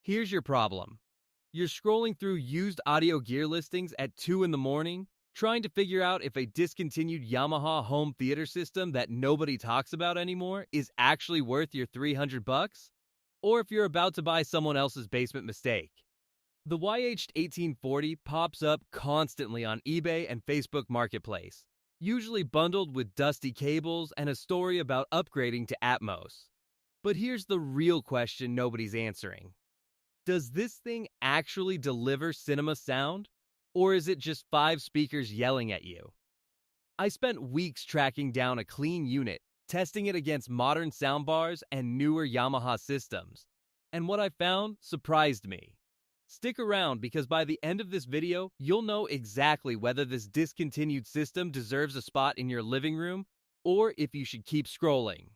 Here's your problem. You're scrolling through used audio gear listings at 2 in the morning, trying to figure out if a discontinued Yamaha home theater system that nobody talks about anymore is actually worth your $300, or if you're about to buy someone else's basement mistake. The YH-1840 pops up constantly on eBay and Facebook Marketplace, usually bundled with dusty cables and a story about upgrading to Atmos. But here's the real question nobody's answering. Does this thing actually deliver cinema sound? Or is it just 5 speakers yelling at you? I spent weeks tracking down a clean unit, testing it against modern soundbars and newer Yamaha systems. And what I found surprised me. Stick around because by the end of this video, you'll know exactly whether this discontinued system deserves a spot in your living room or if you should keep scrolling.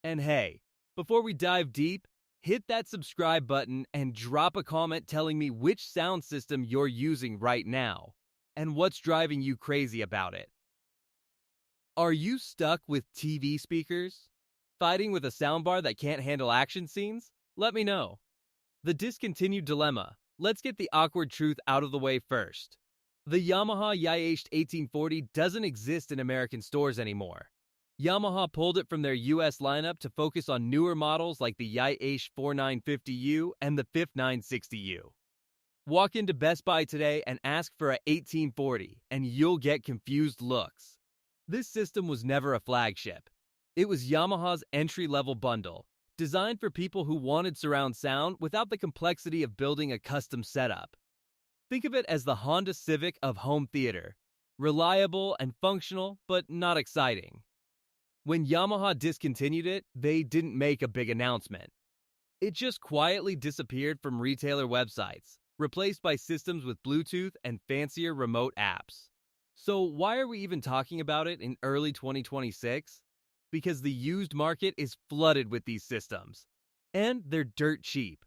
And hey, before we dive deep, hit that subscribe button and drop a comment telling me which sound system you're using right now and what's driving you crazy about it. Are you stuck with TV speakers? Fighting with a soundbar that can't handle action scenes? Let me know. The discontinued dilemma. Let's get the awkward truth out of the way first. The Yamaha YHT-1840 doesn't exist in American stores anymore. Yamaha pulled it from their US lineup to focus on newer models like the YH-4950U and the YH-5960U. Walk into Best Buy today and ask for a 1840 and you'll get confused looks. This system was never a flagship. It was Yamaha's entry-level bundle, designed for people who wanted surround sound without the complexity of building a custom setup. Think of it as the Honda Civic of home theater, reliable and functional but not exciting. When Yamaha discontinued it, they didn't make a big announcement. It just quietly disappeared from retailer websites, replaced by systems with Bluetooth and fancier remote apps. So why are we even talking about it in early 2026? Because the used market is flooded with these systems, and they're dirt cheap.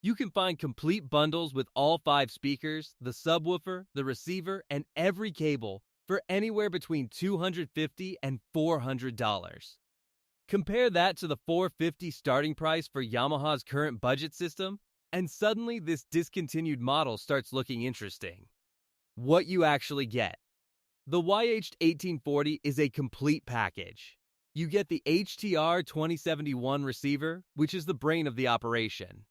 You can find complete bundles with all 5 speakers, the subwoofer, the receiver, and every cable for anywhere between $250 and $400. Compare that to the $450 starting price for Yamaha's current budget system, and suddenly this discontinued model starts looking interesting. What you actually get. The YH-1840 is a complete package. You get the HTR-2071 receiver, which is the brain of the operation.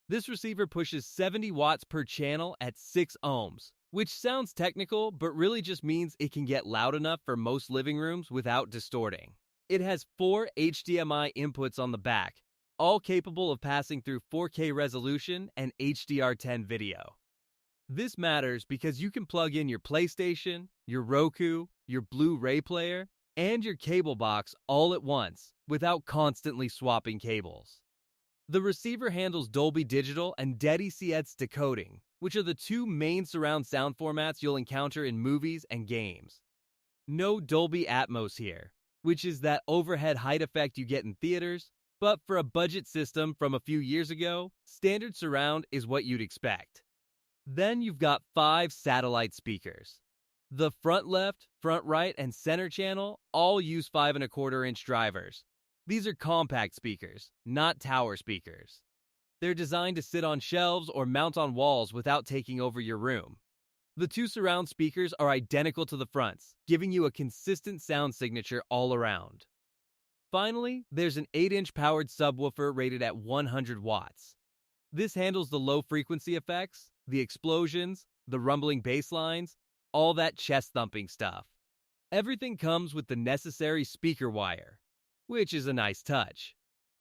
This receiver pushes 70 watts per channel at 6 ohms, which sounds technical but really just means it can get loud enough for most living rooms without distorting. It has 4 HDMI inputs on the back, all capable of passing through 4K resolution and HDR10 video. This matters because you can plug in your PlayStation, your Roku, your Blu-ray player, and your cable box all at once without constantly swapping cables. The receiver handles Dolby Digital and DEDI-CX decoding, which are the 2 main surround sound formats you'll encounter in movies and games. No Dolby Atmos here, which is that overhead height effect you get in theaters, but for a budget system from a few years ago, standard surround is what you'd expect. Then you've got 5 satellite speakers. The front left, front right, and center channel all use 5 1/4 inch drivers. These are compact speakers, not tower speakers. They're designed to sit on shelves or mount on walls without taking over your room. The 2 surround speakers are identical to the fronts, giving you a consistent sound signature all around. Finally, there's an 8-inch powered subwoofer rated at 100 watts. This handles the low frequency effects, the explosions, the rumbling bass lines, all that chest-thumping stuff. Everything comes with the necessary speaker wire, which is a nice touch.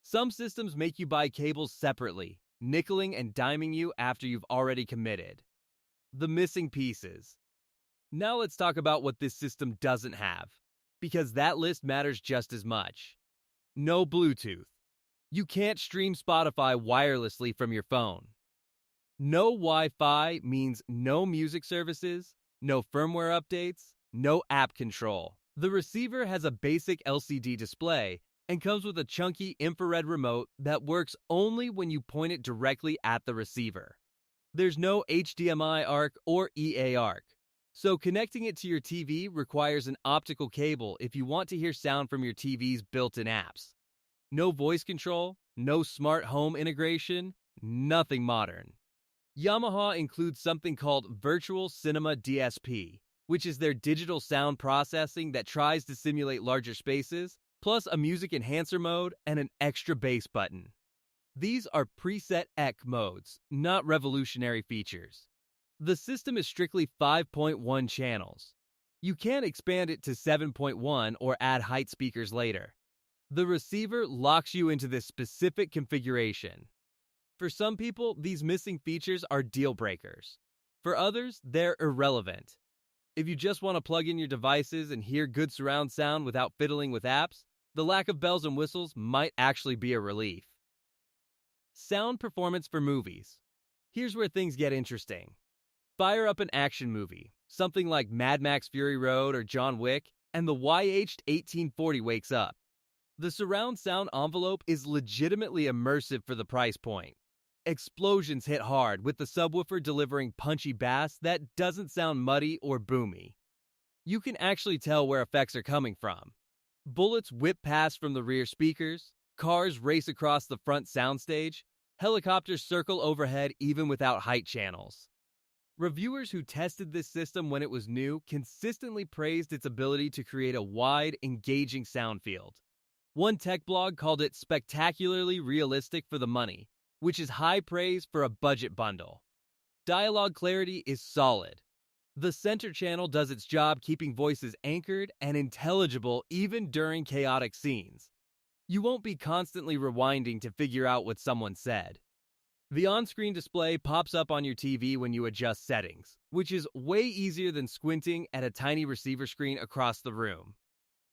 Some systems make you buy cables separately, nickeling and diming you after you've already committed. The missing pieces. Now let's talk about what this system doesn't have, because that list matters just as much. No Bluetooth. You can't stream Spotify wirelessly from your phone. No Wi-Fi means no music services, no firmware updates, no app control. The receiver has a basic LCD display and comes with a chunky infrared remote that works only when you point it directly at the receiver. There's no HDMI ARC or EA ARC, so connecting it to your TV requires an optical cable if you want to hear sound from your TV's built-in apps. No voice control, no smart home integration, nothing modern. Yamaha includes something called Virtual Cinema DSP, which is their digital sound processing that tries to simulate larger spaces, plus a music enhancer mode and an extra bass button. These are preset EQ modes, not revolutionary features. The system is strictly 5.1 channels. You can expand it to 7.1 or add height speakers later. The receiver locks you into this specific configuration. For some people, these missing features are deal breakers. For others, they're irrelevant. If you just want to plug in your devices and hear good surround sound without fiddling with apps, the lack of bells and whistles might actually be a relief. Sound performance for movies. Here's where things get interesting. Fire up an action movie, something like Mad Max Fury Road or John Wick, and the YHT-1840 wakes up. The surround sound envelope is legitimately immersive for the price point. Explosions hit hard, with the subwoofer delivering punchy bass that doesn't sound muddy or boomy. You can actually tell where effects are coming from. Bullets whip past from the rear speakers, cars race across the front soundstage, helicopters circle overhead even without height channels. Reviewers who tested this system when it was new consistently praised its ability to create a wide, engaging sound field. One tech blog called it spectacularly realistic for the money, which is high praise for a budget bundle. Dialogue clarity is solid. The center channel does its job keeping voices anchored and intelligible even during chaotic scenes. You won't be constantly rewinding to figure out what someone said. The on-screen display pops up on your TV when you adjust settings, which is way easier than squinting at a tiny receiver screen across the room.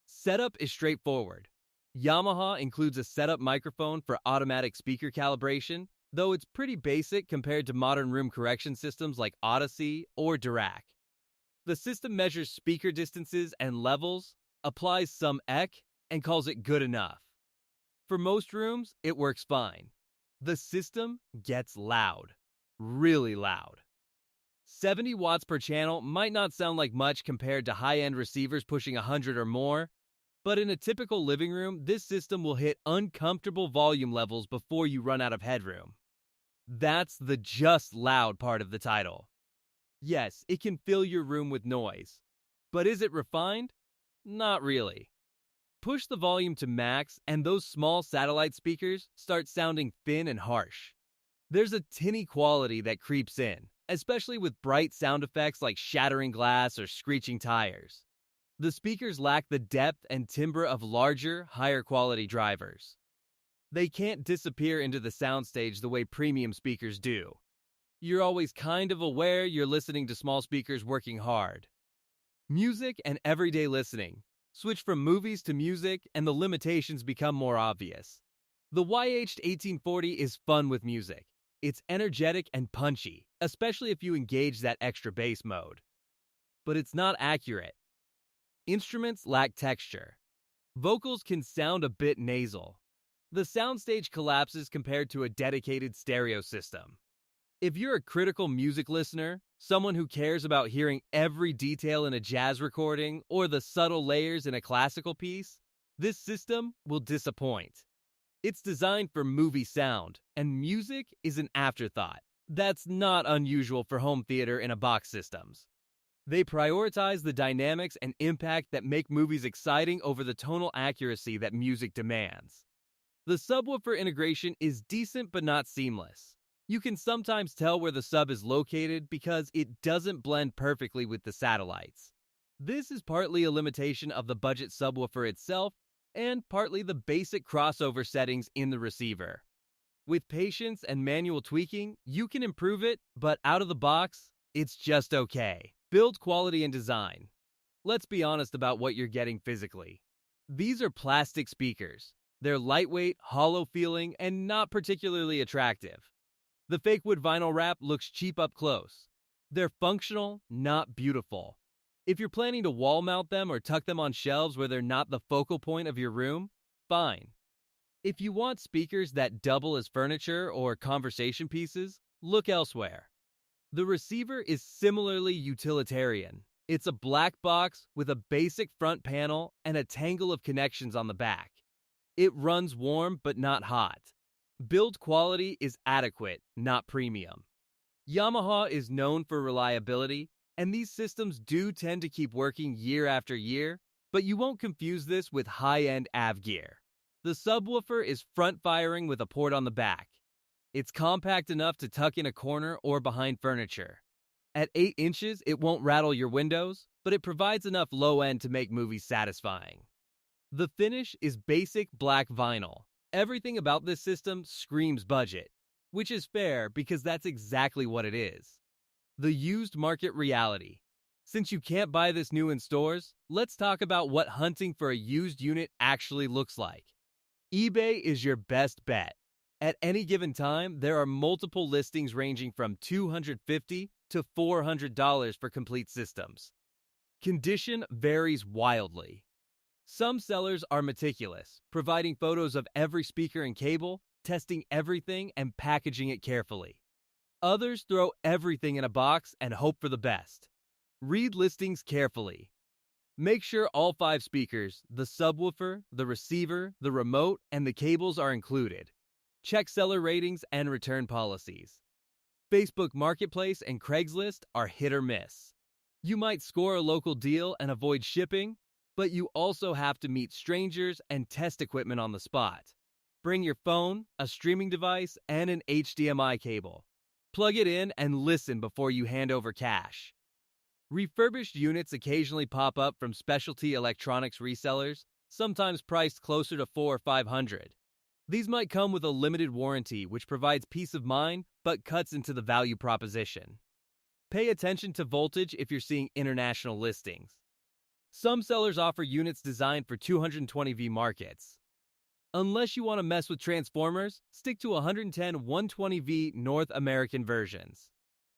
Setup is straightforward. Yamaha includes a setup microphone for automatic speaker calibration, though it's pretty basic compared to modern room correction systems like Odyssey or Dirac. The system measures speaker distances and levels, applies some EQ, and calls it good enough. For most rooms, it works fine. The system gets loud. Really loud. 70 watts per channel might not sound like much compared to high-end receivers pushing 100 or more, but in a typical living room, this system will hit uncomfortable volume levels before you run out of headroom. That's the just loud part of the title. Yes, it can fill your room with noise. But is it refined? Not really. Push the volume to max, and those small satellite speakers start sounding thin and harsh. There's a tinny quality that creeps in, especially with bright sound effects like shattering glass or screeching tires. The speakers lack the depth and timbre of larger, higher quality drivers. They can't disappear into the soundstage the way premium speakers do. You're always kind of aware you're listening to small speakers working hard. Music and everyday listening. Switch from movies to music and the limitations become more obvious. The YHT-1840 is fun with music. It's energetic and punchy, especially if you engage that extra bass mode. But it's not accurate. Instruments lack texture. Vocals can sound a bit nasal. The soundstage collapses compared to a dedicated stereo system. If you're a critical music listener, someone who cares about hearing every detail in a jazz recording or the subtle layers in a classical piece, this system will disappoint. It's designed for movie sound, and music is an afterthought. That's not unusual for home theater in a box systems. They prioritize the dynamics and impact that make movies exciting over the tonal accuracy that music demands. The subwoofer integration is decent but not seamless. You can sometimes tell where the sub is located because it doesn't blend perfectly with the satellites. This is partly a limitation of the budget subwoofer itself and partly the basic crossover settings in the receiver. With patience and manual tweaking, you can improve it, but out of the box, it's just okay. Build quality and design. Let's be honest about what you're getting physically. These are plastic speakers. They're lightweight, hollow feeling, and not particularly attractive. The fake wood vinyl wrap looks cheap up close. They're functional, not beautiful. If you're planning to wall mount them or tuck them on shelves where they're not the focal point of your room, fine. If you want speakers that double as furniture or conversation pieces, look elsewhere. The receiver is similarly utilitarian. It's a black box with a basic front panel and a tangle of connections on the back. It runs warm but not hot. Build quality is adequate, not premium. Yamaha is known for reliability, and these systems do tend to keep working year after year, but you won't confuse this with high-end AV gear. The subwoofer is front-firing with a port on the back. It's compact enough to tuck in a corner or behind furniture. At 8 inches, it won't rattle your windows, but it provides enough low end to make movies satisfying. The finish is basic black vinyl. Everything about this system screams budget, which is fair because that's exactly what it is. The used market reality. Since you can't buy this new in stores, let's talk about what hunting for a used unit actually looks like. eBay is your best bet. At any given time, there are multiple listings ranging from $250 to $400 for complete systems. Condition varies wildly. Some sellers are meticulous, providing photos of every speaker and cable, testing everything, and packaging it carefully. Others throw everything in a box and hope for the best. Read listings carefully. Make sure all 5 speakers, the subwoofer, the receiver, the remote, and the cables are included. Check seller ratings and return policies. Facebook Marketplace and Craigslist are hit or miss. You might score a local deal and avoid shipping, but you also have to meet strangers and test equipment on the spot. Bring your phone, a streaming device, and an HDMI cable. Plug it in and listen before you hand over cash. Refurbished units occasionally pop up from specialty electronics resellers, sometimes priced closer to $400 or $500. These might come with a limited warranty, which provides peace of mind but cuts into the value proposition. Pay attention to voltage if you're seeing international listings. Some sellers offer units designed for 220V markets. Unless you want to mess with transformers, stick to 110 120V North American versions.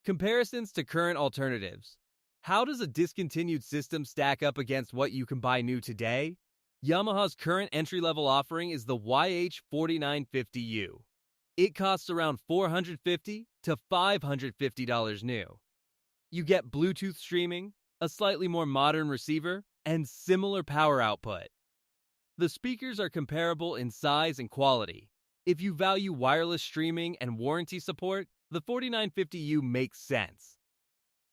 Comparisons to current alternatives. How does a discontinued system stack up against what you can buy new today? Yamaha's current entry-level offering is the YH-1840. It costs around $450 to $550 new. You get Bluetooth streaming, a slightly more modern receiver, and similar power output. The speakers are comparable in size and quality. If you value wireless streaming and warranty support, the 4950U makes sense.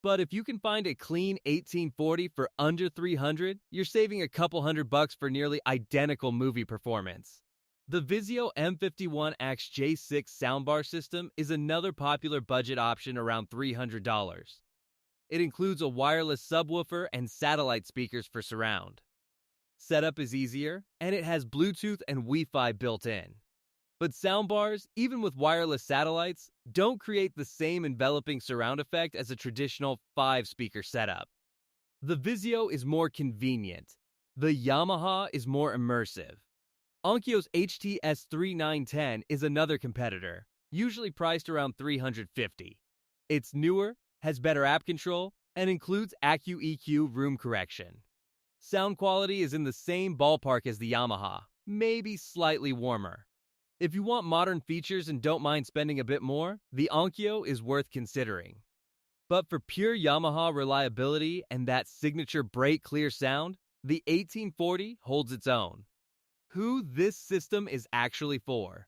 But if you can find a clean 1840 for under $300, you're saving a couple $100 for nearly identical movie performance. The Vizio M51X J6 soundbar system is another popular budget option around $300. It includes a wireless subwoofer and satellite speakers for surround. Setup is easier, and it has Bluetooth and Wi-Fi built in. But soundbars, even with wireless satellites, don't create the same enveloping surround effect as a traditional 5-speaker setup. The Vizio is more convenient. The Yamaha is more immersive. Onkyo's HT-S3910 is another competitor, usually priced around $350. It's newer, has better app control, and includes AccuEQ room correction. Sound quality is in the same ballpark as the Yamaha, maybe slightly warmer. If you want modern features and don't mind spending a bit more, the Onkyo is worth considering. But for pure Yamaha reliability and that signature bright, clear sound, the 1840 holds its own. Who this system is actually for.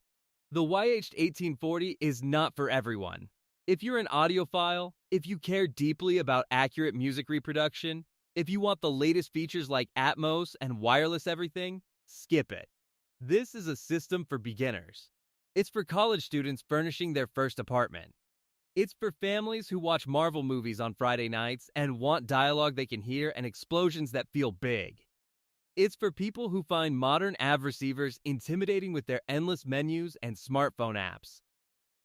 The YH-1840 is not for everyone. If you're an audiophile, if you care deeply about accurate music reproduction, if you want the latest features like Atmos and wireless everything, skip it. This is a system for beginners. It's for college students furnishing their first apartment. It's for families who watch Marvel movies on Friday nights and want dialogue they can hear and explosions that feel big. It's for people who find modern AV receivers intimidating with their endless menus and smartphone apps.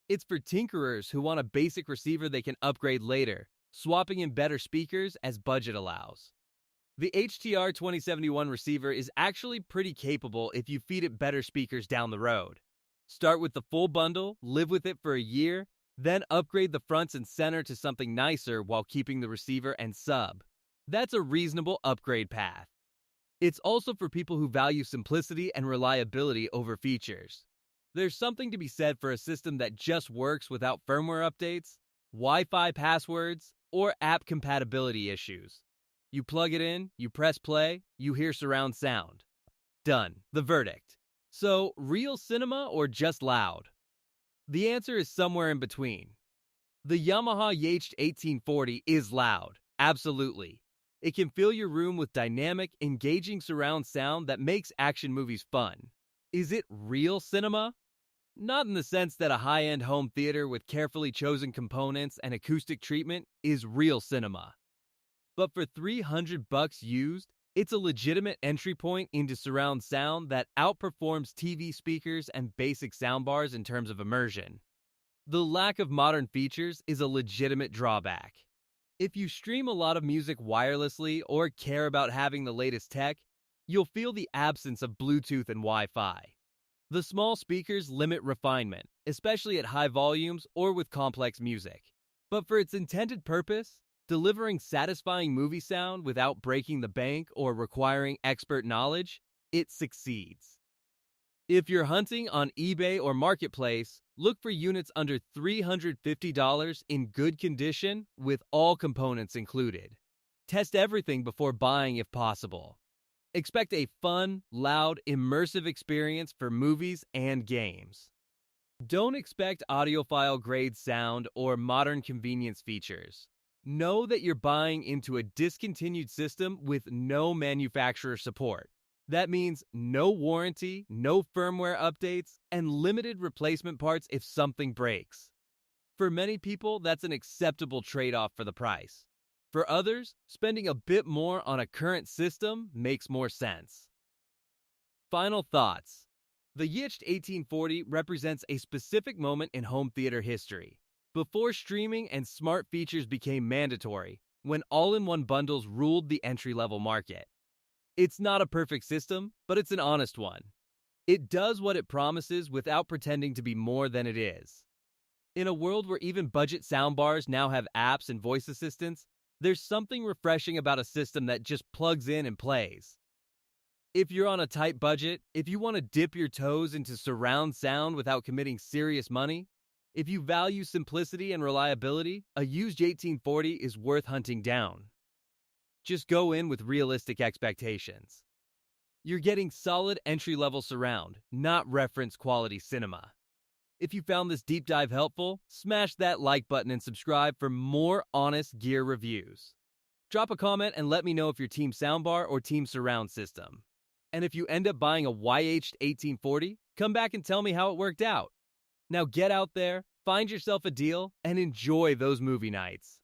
It's for tinkerers who want a basic receiver they can upgrade later, swapping in better speakers as budget allows. The HTR-2071 receiver is actually pretty capable if you feed it better speakers down the road. Start with the full bundle, live with it for a year, then upgrade the fronts and center to something nicer while keeping the receiver and sub. That's a reasonable upgrade path. It's also for people who value simplicity and reliability over features. There's something to be said for a system that just works without firmware updates, Wi-Fi passwords, or app compatibility issues. You plug it in, you press play, you hear surround sound. Done. The verdict. So, real cinema or just loud? The answer is somewhere in between. The Yamaha YHT-1840 is loud, absolutely. It can fill your room with dynamic, engaging surround sound that makes action movies fun. Is it real cinema? Not in the sense that a high-end home theater with carefully chosen components and acoustic treatment is real cinema. But for $300 used, it's a legitimate entry point into surround sound that outperforms TV speakers and basic soundbars in terms of immersion. The lack of modern features is a legitimate drawback. If you stream a lot of music wirelessly or care about having the latest tech, you'll feel the absence of Bluetooth and Wi-Fi. The small speakers limit refinement, especially at high volumes or with complex music. But for its intended purpose, delivering satisfying movie sound without breaking the bank or requiring expert knowledge, it succeeds. If you're hunting on eBay or Marketplace, look for units under $350 in good condition with all components included. Test everything before buying if possible. Expect a fun, loud, immersive experience for movies and games. Don't expect audiophile-grade sound or modern convenience features. Know that you're buying into a discontinued system with no manufacturer support. That means no warranty, no firmware updates, and limited replacement parts if something breaks. For many people, that's an acceptable trade-off for the price. For others, spending a bit more on a current system makes more sense. Final thoughts. The YHT-1840 represents a specific moment in home theater history. Before streaming and smart features became mandatory, when all-in-one bundles ruled the entry-level market. It's not a perfect system, but it's an honest one. It does what it promises without pretending to be more than it is. In a world where even budget soundbars now have apps and voice assistants, there's something refreshing about a system that just plugs in and plays. If you're on a tight budget, if you want to dip your toes into surround sound without committing serious money, if you value simplicity and reliability, a used 1840 is worth hunting down. Just go in with realistic expectations. You're getting solid entry-level surround, not reference quality cinema. If you found this deep dive helpful, smash that like button and subscribe for more honest gear reviews. Drop a comment and let me know if you're team soundbar or team surround system. And if you end up buying a YHT-1840, come back and tell me how it worked out. Now get out there, find yourself a deal, and enjoy those movie nights.